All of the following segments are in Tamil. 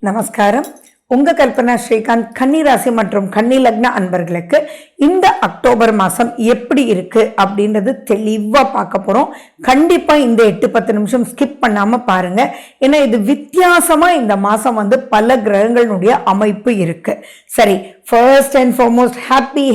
நமஸ்காரம். உங்க கல்பனா ஸ்ரீகாந்த். கன்னி ராசி மற்றும் கன்னி லக்ன அன்பர்களுக்கு இந்த அக்டோபர் மாசம் எப்படி இருக்கு அப்படின்றது தெளிவா பார்க்க போறோம். கண்டிப்பா இந்த 8-10 நிமிஷம் ஸ்கிப் பண்ணாம பாருங்க. ஏன்னா இது வித்தியாசமா இந்த மாசம் பல கிரகங்களுடைய அமைப்பு இருக்கு. சரி, first and foremost happy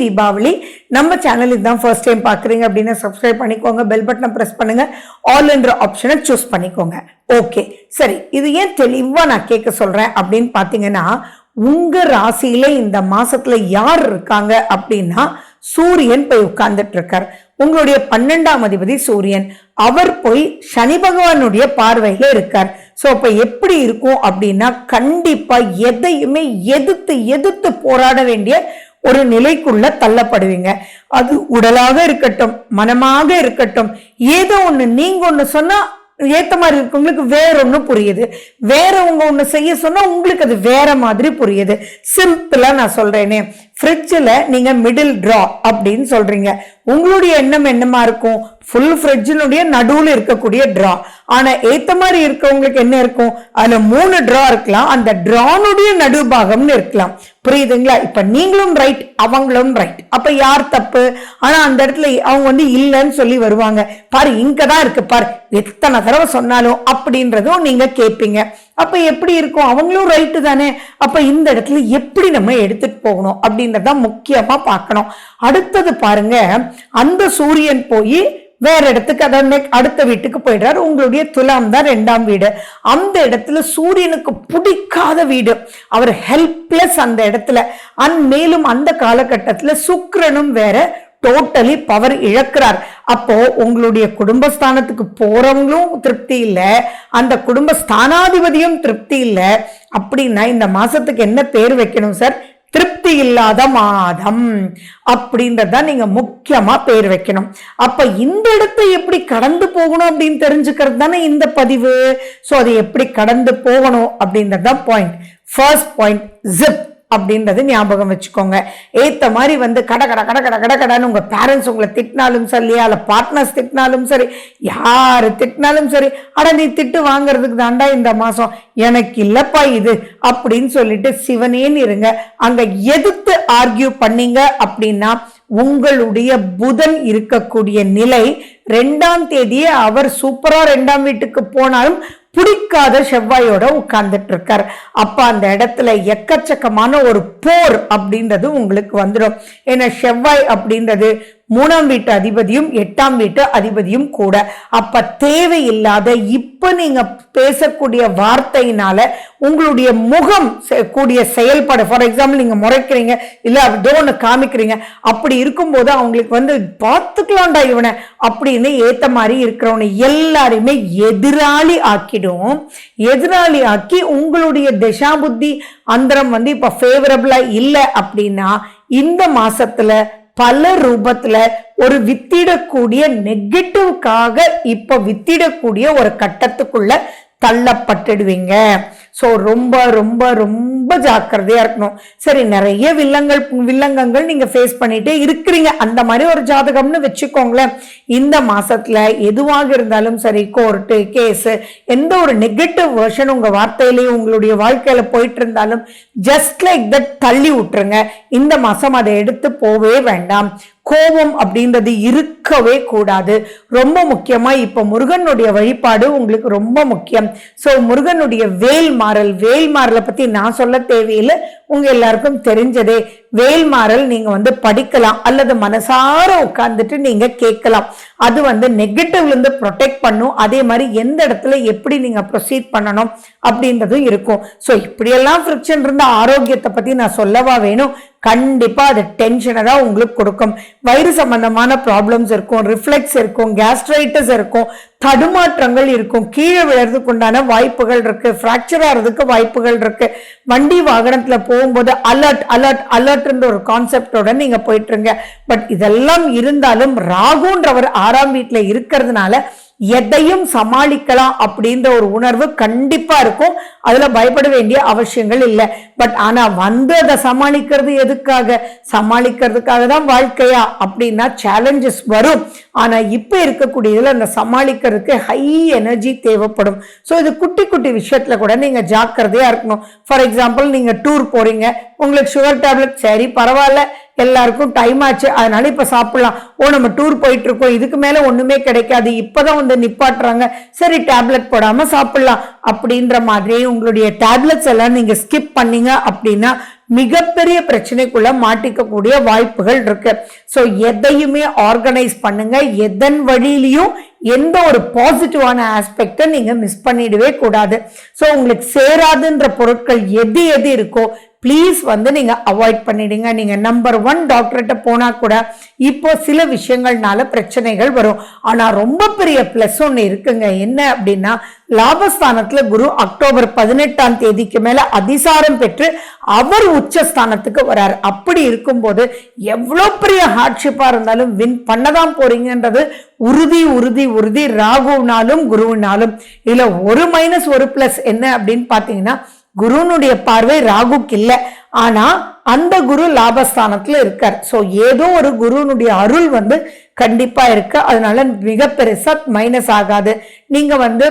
Deepavali. நம்ம சேனல் இதுதான் ஃபர்ஸ்ட் டைம் பாக்குறீங்க அப்படின்னா சப்ஸ்கிரைப் பண்ணிக்கோங்க, பெல் பட்டனை பிரஸ் பண்ணுங்க, ஆல் என்ற ஆப்ஷனை சூஸ் பண்ணிக்கோங்க. ஓகே, சரி, இது ஏன் தெளிவா நான் கேட்க சொல்றேன் அப்படின்னு பாத்தீங்கன்னா, உங்க ராசியில இந்த மாசத்துல யார் இருக்காங்க அப்படின்னா சூரியன் போய் உட்கார்ந்துட்டு இருக்கார். உங்களுடைய 12ஆம் அதிபதி சூரியன், அவர் போய் சனி பகவானுடைய பார்வையில இருக்கார். சோ அப்ப எப்படி இருக்கும் அப்படின்னா, கண்டிப்பா எதையுமே எதிர்த்து போராட வேண்டிய ஒரு நிலைக்குள்ள தள்ளப்படுவீங்க. அது உடலாக இருக்கட்டும், மனமாக இருக்கட்டும், ஏதோ ஒண்ணு நீங்க ஒண்ணு சொன்னா ஏத்த மாதிரி இருக்கவங்களுக்கு வேற ஒண்ணு புரியுது, வேறவங்க ஒண்ணு செய்ய சொன்னா உங்களுக்கு அது வேற மாதிரி புரியுது. சிம்பிளா நான் சொல்றேனே, ஃப்ரிட்ஜில் நீங்க மிடில் டிரா அப்படின்னு சொல்றீங்க, உங்களுடைய எண்ணம் என்னமா இருக்கும்? ஃபுல் ஃப்ரிட்ஜினுடைய நடுவுல இருக்கக்கூடிய டிரா. ஆனா ஏத்த மாதிரி இருக்கவங்களுக்கு என்ன இருக்கும்? அதுல 3 டிரா இருக்கலாம், அந்த டிரானுடைய நடுபாகம்னு இருக்கலாம். புரியுதுங்களா? இப்ப நீங்களும் ரைட், அவங்களும் ரைட். அப்ப யார் தப்பு? ஆனா அந்த இடத்துல அவங்க இல்லைன்னு சொல்லி வருவாங்க. பாரு, இங்கதான் இருக்கு பாரு, எத்தனை தடவை சொன்னாலும் அப்படின்றதும் நீங்க கேட்பீங்க. அப்ப எப்படி இருக்கும்? அவங்களும் ரைட்டு தானே. அப்ப இந்த இடத்துல எப்படி நம்ம எடுத்துட்டு போகணும் அப்படின்றத முக்கியமா பார்க்கணும். அடுத்தது பாருங்க, அந்த சூரியன் போய் வேற இடத்துக்கு, அதாவது அடுத்த வீட்டுக்கு போயிடுறாரு. உங்களுடைய துலாம் தான் 2ஆம் வீடு. அந்த இடத்துல சூரியனுக்கு பிடிக்காத வீடு, அவர் ஹெல்ப்லெஸ் அந்த இடத்துல. மேலும் அந்த காலகட்டத்துல சுக்கிரனும் வேற டோட்டலி பவர் இழக்கிறார். அப்போ உங்களுடைய குடும்பஸ்தானத்துக்கு போறவங்களும் திருப்தி இல்லை, அந்த குடும்ப ஸ்தானாதிபதியும் திருப்தி இல்லை. அப்படின்னா இந்த மாசத்துக்கு என்ன பேர் வைக்கணும் சார்? திருப்தி இல்லாத மாதம் அப்படின்றத நீங்க முக்கியமா பேர் வைக்கணும். அப்ப இந்த இடத்தை எப்படி கடந்து போகணும் அப்படின்னு தெரிஞ்சுக்கிறது தானே இந்த பதிவு. சோ அது எப்படி கடந்து போகணும் அப்படின்றத பாயிண்ட். ஃபர்ஸ்ட் பாயிண்ட், ஜிப் அப்படின்றது ஞாபகம் வச்சுக்கோங்க. ஏத்த மாதிரி கடன்னு உங்க பேரண்ட்ஸ் உங்களை திட்டினாலும் சரி, அல்ல பார்ட்னர்ஸ் திட்டினாலும் சரி, யாரு திட்டினாலும் சரி, அட நீ திட்டு வாங்குறதுக்கு தாண்டா இந்த மாசம், எனக்கு இல்லப்பா இது அப்படின்னு சொல்லிட்டு சிவனேன்னு இருங்க. அங்க எதிர்த்து ஆர்கியூ பண்ணீங்க அப்படின்னா உங்களுடைய புதன் இருக்கக்கூடிய நிலை 2ஆம் தேதியே அவர் சூப்பரா 2ஆம் வீட்டுக்கு போனாலும் பிடிக்காத செவ்வாயோட உட்கார்ந்துட்டு இருக்கார். அப்ப அந்த இடத்துல எக்கச்சக்கமான ஒரு போர் அப்படின்றது உங்களுக்கு வந்துடும். ஏன்னா செவ்வாய் அப்படின்றது 3ஆம் வீட்டு அதிபதியும் 8ஆம் வீட்டு அதிபதியும் கூட. அப்ப தேவையில்லாத இப்ப நீங்க பேசக்கூடிய வார்த்தையினால உங்களுடைய முகம் கூடிய செயல்பாடு, ஃபார் எக்ஸாம்பிள் நீங்க முறைக்கிறீங்க, இல்ல அதோன்னு காமிக்கிறீங்க, அப்படி இருக்கும்போது அவங்களுக்கு பார்த்துக்கலாம்டா இவனை அப்படின்னு ஏத்த மாதிரி இருக்கிறவனை எல்லாருமே எதிராளி ஆக்கிடும். எதிராளி ஆக்கி உங்களுடைய திசா புத்தி அந்தரம் இப்ப ஃபேவரபிளா இல்லை அப்படின்னா இந்த மாசத்துல பல ரூபத்துல ஒரு வித்திடக்கூடிய நெகட்டிவ்காக இப்ப வித்திடக்கூடிய ஒரு கட்டத்துக்குள்ள தள்ளப்பட்டுடுவீங்க. சோ ரொம்ப ரொம்ப ரொம்ப ஜாக்கிரதையா இருக்கணும். சரி, நிறைய வில்லங்கங்கள் நீங்க ஃபேஸ் பண்ணிட்டே இருக்கிறீங்க, அந்த மாதிரி ஒரு ஜாதகம்னு வச்சுக்கோங்களேன். இந்த மாசத்துல எதுவாக இருந்தாலும் சரி, கோர்ட்டு கேஸ், எந்த ஒரு நெகட்டிவ் வெர்ஷன் உங்க வார்த்தையிலேயே உங்களுடைய வாழ்க்கையில போயிட்டு இருந்தாலும் ஜஸ்ட் லைக் தட் தள்ளி விட்டுருங்க. இந்த மாசம் அதை எடுத்து போவே வேண்டாம். கோபம் அப்படின்றது இருக்கவே கூடாது. ரொம்ப முக்கியமா இப்ப முருகனுடைய வழிபாடு உங்களுக்கு ரொம்ப முக்கியம். சோ முருகனுடைய வேல்மாறலை பத்தி நான் சொல்ல தேவையில்லை, உங்க எல்லாருக்கும் தெரிஞ்சதே. வேல்மாறல் நீங்க படிக்கலாம், அல்லது மனசார உட்கார்ந்துட்டு நீங்க கேட்கலாம். அது நெகட்டிவ்ல இருந்து ப்ரொடெக்ட் பண்ணும். அதே மாதிரி எந்த இடத்துல எப்படி நீங்க ப்ரொசீட் பண்ணணும் அப்படின்றதும் இருக்கும். சோ இப்படியெல்லாம் ஃப்ரிக்ஷன் இருந்த ஆரோக்கியத்தை பத்தி நான் சொல்லவா வேணும்? கண்டிப்பா அது டென்ஷனை தான் உங்களுக்கு கொடுக்கும். வயிறு சம்பந்தமான ப்ராப்ளம்ஸ் இருக்கும், ரிஃப்ளெக்ஸ் இருக்கும், கேஸ்ட்ரைட்டிஸ் இருக்கும், தடுமாற்றங்கள் இருக்கும், கீழே விழறதுக்கு உண்டான வாய்ப்புகள் இருக்கு, ஃப்ராக்சர் ஆகிறதுக்கு வாய்ப்புகள் இருக்கு. வண்டி வாகனத்துல போகும்போது அலர்ட் ஒரு கான்செப்டோட நீங்க போயிட்டு இருங்க. பட் இதெல்லாம் இருந்தாலும் ராகுன்றவர் 6ஆம் வீட்டுல இருக்கிறதுனால எதையும் சமாளிக்கலாம் அப்படின்ற ஒரு உணர்வு கண்டிப்பா இருக்கும். அதுல பயப்பட வேண்டிய அவசியங்கள் இல்லை. பட் ஆனா வந்து அதை சமாளிக்கிறது எதுக்காக? சமாளிக்கிறதுக்காக தான் வாழ்க்கையா அப்படின்னா சேலஞ்சஸ் வரும். ஆனா இப்ப இருக்கக்கூடியதுல அந்த சமாளிக்கிறதுக்கு ஹை எனர்ஜி தேவைப்படும். ஸோ இது குட்டி குட்டி விஷயத்துல கூட நீங்க ஜாக்கிரதையா இருக்கணும். ஃபார் எக்ஸாம்பிள், நீங்க டூர் போறீங்க, உங்களுக்கு சுகர் டேப்லெட், சரி பரவாயில்ல, எல்லாருக்கும் டைம் ஆச்சு, அதனால இப்ப சாப்பிடலாம். ஓ, நம்ம டூர் போயிட்டு இருக்கோம், இதுக்கு மேல ஒண்ணுமே கிடைக்காது, இப்பதான் வந்து நிப்பாட்டுறாங்க, சரி டேப்லெட் போடாம சாப்பிடலாம் அப்படின்ற மாதிரி உங்களுடைய டேப்லெட்ஸ் எல்லாம் நீங்க ஸ்கிப் பண்ணீங்க அப்படின்னா மிகப்பெரிய பிரச்சனைக்குள்ள மாட்டிக்கக்கூடிய வாய்ப்புகள் இருக்கு. சோ எதையுமே ஆர்கனைஸ் பண்ணுங்க. எதன் வழியிலையும் எந்த ஒரு பாசிட்டிவான ஆஸ்பெக்ட நீங்க மிஸ் பண்ணிடவே கூடாது. சோ உங்களுக்கு சேராதுன்ற பொருட்கள் எது எது இருக்கோ பிளீஸ் வந்து நீங்க அவாய்ட் பண்ணிடுங்க. நீங்க நம்பர் 1 டாக்டர்கிட்ட போனா கூட இப்போ சில விஷயங்கள்னால பிரச்சனைகள் வரும். ஆனா ரொம்ப பெரிய பிளஸ் ஒன்னு இருக்குங்க. என்ன அப்படின்னா, லாபஸ்தானத்துல குரு அக்டோபர் 18ஆம் தேதிக்கு மேல அதிசாரம் பெற்று அவர் உச்சஸ்தானத்துக்கு வராரு. அப்படி இருக்கும்போது எவ்வளவு பெரிய ஹார்ட்ஷிப்பா இருந்தாலும் வின் பண்ணதான் போறீங்கன்றது உறுதி உறுதி உறுதி. ராகுனாலும் குருவினாலும். இதுல ஒரு மைனஸ் ஒரு பிளஸ் என்ன அப்படின்னு பாத்தீங்கன்னா, குருனுடைய பார்வை ராகுக்கு இல்ல, ஆனா அந்த குரு லாபஸ்தானத்துல இருக்கார். சோ ஏதோ ஒரு குருனுடைய அருள் வந்து கண்டிப்பா இருக்கு. அதனால மிக பெருசா மைனஸ் ஆகாது. நீங்க வந்து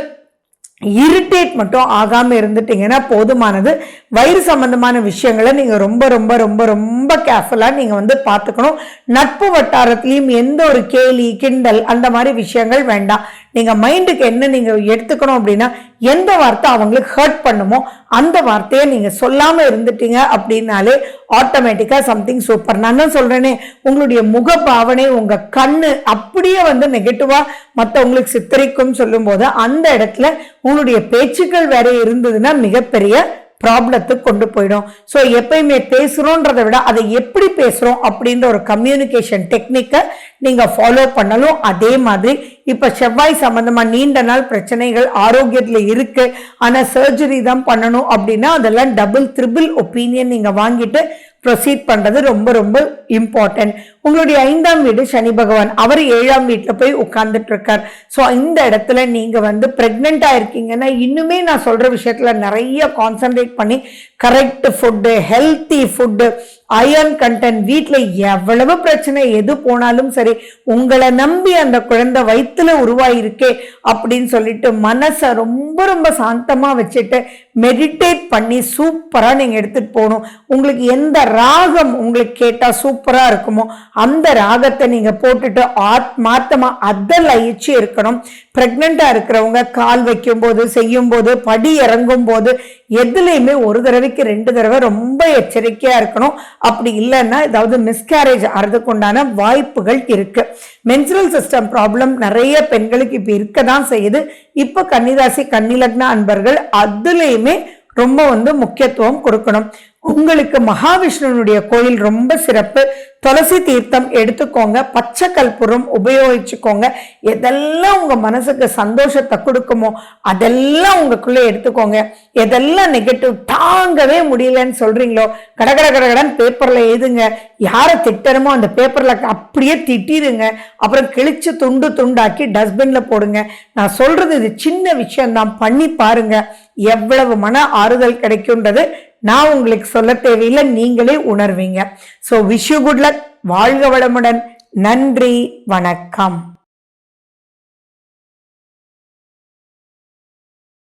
இரிட்டேட் மட்டும் ஆகாம இருந்துட்டீங்கன்னா போதுமானது. வயிறு சம்பந்தமான விஷயங்களை நீங்க ரொம்ப ரொம்ப ரொம்ப ரொம்ப கேர்ஃபுல்லா நீங்க வந்து பாத்துக்கணும். நட்பு வட்டாரத்திலையும் எந்த ஒரு கேலி கிண்டல் அந்த மாதிரி விஷயங்கள் வேண்டாம். நீங்க மைண்டுக்கு என்ன நீங்க எடுத்துக்கணும் அப்படின்னா, எந்த வார்த்தை அவங்களுக்கு ஹர்ட் பண்ணுமோ அந்த வார்த்தையை நீங்க சொல்லாம இருந்துட்டீங்க அப்படின்னாலே ஆட்டோமேட்டிக்கா சம்திங் சூப்பர். நான் தான் சொல்றேனே, உங்களுடைய முக பாவனை, உங்க கண்ணு அப்படியே வந்து நெகட்டிவா மற்றவங்களுக்கு சித்தரிக்கும் சொல்லும் போது அந்த இடத்துல உங்களுடைய பேச்சுக்கள் வேற இருந்ததுன்னா மிகப்பெரிய ப்ராப்ளத்துக்கு கொண்டு போயிடும். ஸோ எப்பயுமே பேசுறோன்றதை விட அதை எப்படி பேசுறோம் அப்படின்ற ஒரு கம்யூனிகேஷன் டெக்னிக்கை நீங்க ஃபாலோ பண்ணணும். அதே மாதிரி இப்ப செவ்வாய் சம்பந்தமா நீண்ட நாள் பிரச்சனைகள் ஆரோக்கியத்துல இருக்கு, ஆனா சர்ஜரி தான் பண்ணணும் அப்படின்னா அதெல்லாம் டபுள் ட்ரிபிள் ஒப்பீனியன் நீங்க வாங்கிட்டு ப்ரொசீட் பண்றது ரொம்ப ரொம்ப இம்பார்ட்டன்ட். உங்களுடைய 5ஆம் வீடு சனி பகவான், அவர் 7ஆம் வீட்டுல போய் உட்கார்ந்துட்டு இருக்கார். ஸோ இந்த இடத்துல நீங்க வந்து பிரெக்னெண்டா இருக்கீங்கன்னா இன்னுமே நான் சொல்ற விஷயத்துல நிறைய கான்சென்ட்ரேட் பண்ணி correct food, healthy food, iron content, வீட்டுல எவ்வளவு பிரச்சனை எது போனாலும் சரி உங்களை நம்பி அந்த குழந்தை வயிற்றுல உருவாயிருக்கே அப்படின்னு சொல்லிட்டு மனசை ரொம்ப ரொம்ப சாந்தமா வச்சுட்டு மெடிடேட் பண்ணி சூப்பரா நீங்க எடுத்துட்டு போகணும். உங்களுக்கு எந்த ராகம் உங்களுக்கு கேட்டா சூப்பரா இருக்குமோ அந்த ராகத்தை நீங்க போட்டுட்டு ஆத்மார்த்தமா அதை லயிச்சு இருக்கணும். பிரெக்னெண்டா இருக்கிறவங்க கால் வைக்கும் போது, செய்யும் போது, படி இறங்கும் போது எதுலையுமே ஒரு தடவைக்கு 2 தடவை ரொம்ப எச்சரிக்கையா இருக்கணும். அப்படி இல்லைன்னா ஏதாவது மிஸ்கேரேஜ் ஆறதுக்கு உண்டான வாய்ப்புகள் இருக்கு. மென்சுரல் சிஸ்டம் ப்ராப்ளம் நிறைய பெண்களுக்கு இப்ப இருக்கதான் செய்யுது. இப்ப கன்னிராசி கன்னிலக்ன அன்பர்கள் அதுலயுமே ரொம்ப வந்து முக்கியத்துவம் கொடுக்கணும். உங்களுக்கு மகாவிஷ்ணுனுடைய கோயில் ரொம்ப சிறப்பு. துளசி தீர்த்தம் எடுத்துக்கோங்க, பச்சை கற்பூரம் உபயோகிச்சுக்கோங்க. எதெல்லாம் உங்க மனசுக்கு சந்தோஷத்தை கொடுக்குமோ அதெல்லாம் உங்களுக்குள்ள எடுத்துக்கோங்க. எதெல்லாம் நெகட்டிவ் தாங்கவே முடியலன்னு சொல்றீங்களோ கடகடன்னு பேப்பர்ல எழுதுங்க. யாரை திட்டணுமோ அந்த பேப்பர்ல அப்படியே திட்டிடுங்க. அப்புறம் கிழிச்சு துண்டு துண்டாக்கி டஸ்ட்பின்ல போடுங்க. நான் சொல்றது இது சின்ன விஷயம் தான், பண்ணி பாருங்க. எவ்வளவு மன ஆறுதல் கிடைக்கும்ன்றது நான் உங்களுக்கு சொல்ல தேவையில்லை, நீங்களே உணர்வீங்க. So wish you good luck. வாழ்க வளமுடன். நன்றி, வணக்கம்.